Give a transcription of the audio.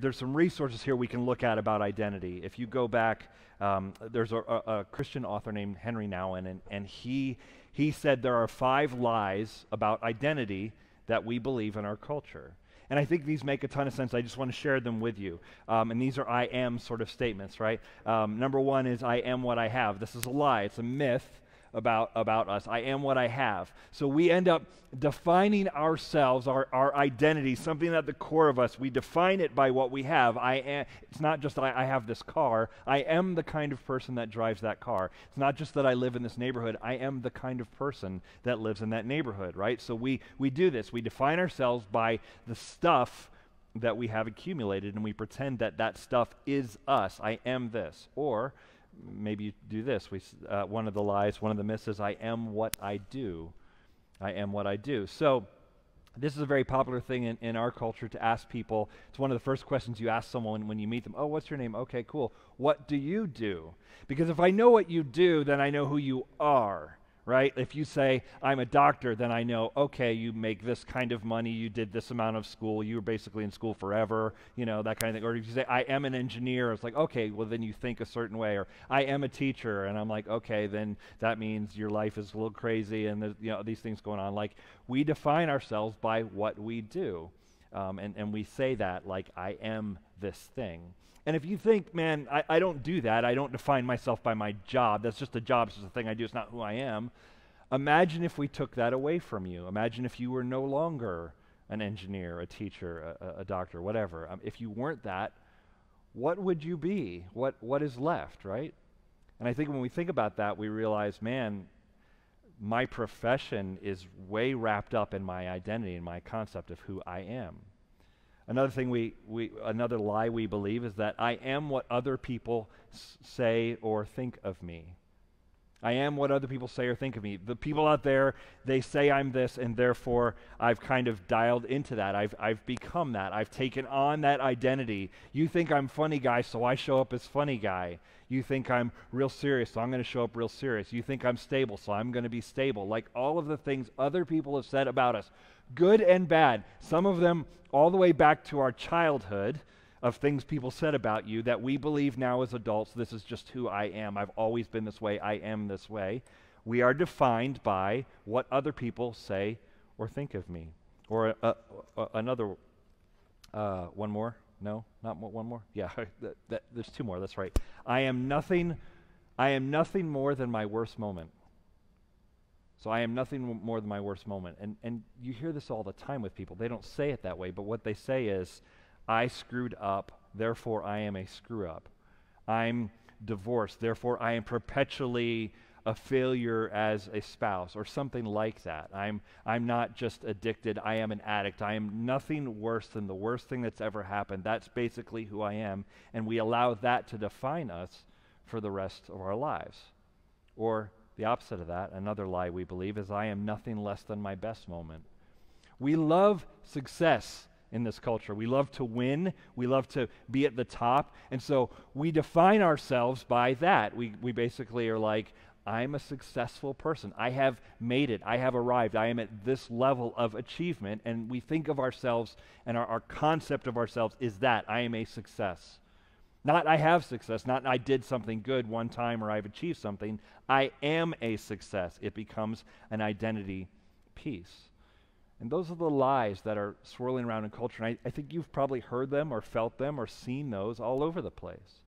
there's some resources here we can look at about identity. If you go back, there's a Christian author named Henry Nouwen, and he said there are 5 lies about identity that we believe in our culture. And I think these make a ton of sense. I just want to share them with you. And these are I am sort of statements, right? Number 1 is I am what I have. This is a lie. It's a myth about us. I am what I have. So we end up defining ourselves, our identity, something at the core of us. We define it by what we have. I am. It's not just I have this car. I am the kind of person that drives that car. It's not just that I live in this neighborhood. I am the kind of person that lives in that neighborhood, right? So we do this. We define ourselves by the stuff that we have accumulated, and we pretend that that stuff is us. I am this. Or maybe you do this. One of the lies, one of the myths is I am what I do. I am what I do. So this is a very popular thing in our culture to ask people. It's one of the first questions you ask someone when you meet them. Oh, what's your name? Okay, cool. What do you do? Because if I know what you do, then I know who you are. Right? If you say, I'm a doctor, then I know, okay, you make this kind of money, you did this amount of school, you were basically in school forever, that kind of thing. Or if you say, I am an engineer, it's like, okay, well, then you think a certain way. Or I am a teacher, and I'm like, okay, then that means your life is a little crazy, and there's, these things going on. Like, we define ourselves by what we do. And we say that, like, I am this thing. And if you think, man, I don't do that, I don't define myself by my job, that's just a job, it's just a thing I do, it's not who I am. Imagine if we took that away from you. Imagine if you were no longer an engineer, a teacher, a doctor, whatever. If you weren't that, what would you be? What is left, right? And I think when we think about that, we realize, man, my profession is way wrapped up in my identity and my concept of who I am. Another thing another lie we believe is that I am what other people say or think of me. I am what other people say or think of me. The people out there, they say I'm this, and therefore I've kind of dialed into that. I've become that. I've taken on that identity. You think I'm funny guy, so I show up as funny guy. You think I'm real serious, so I'm going to show up real serious. You think I'm stable, so I'm going to be stable. Like all of the things other people have said about us, good and bad, some of them all the way back to our childhood, of things people said about you that we believe now as adults, this is just who I am. I've always been this way. I am this way. We are defined by what other people say or think of me. Or another, one more? No, not one more? Yeah, there's 2 more. That's right. I am nothing more than my worst moment. So I am nothing more than my worst moment. And you hear this all the time with people. They don't say it that way, but what they say is, I screwed up, therefore I am a screw-up. I'm divorced, therefore I am perpetually a failure as a spouse, or something like that. I'm not just addicted, I am an addict. I am nothing worse than the worst thing that's ever happened. That's basically who I am, and we allow that to define us for the rest of our lives. Or the opposite of that, another lie we believe, is I am nothing less than my best moment. We love success in this culture. We love to win. We love to be at the top. And so we define ourselves by that. We basically are like, I'm a successful person. I have made it. I have arrived. I am at this level of achievement. And we think of ourselves, and our concept of ourselves is that I am a success. Not I have success, not I did something good one time or I've achieved something. I am a success. It becomes an identity piece. And those are the lies that are swirling around in culture. And I think you've probably heard them or felt them or seen those all over the place.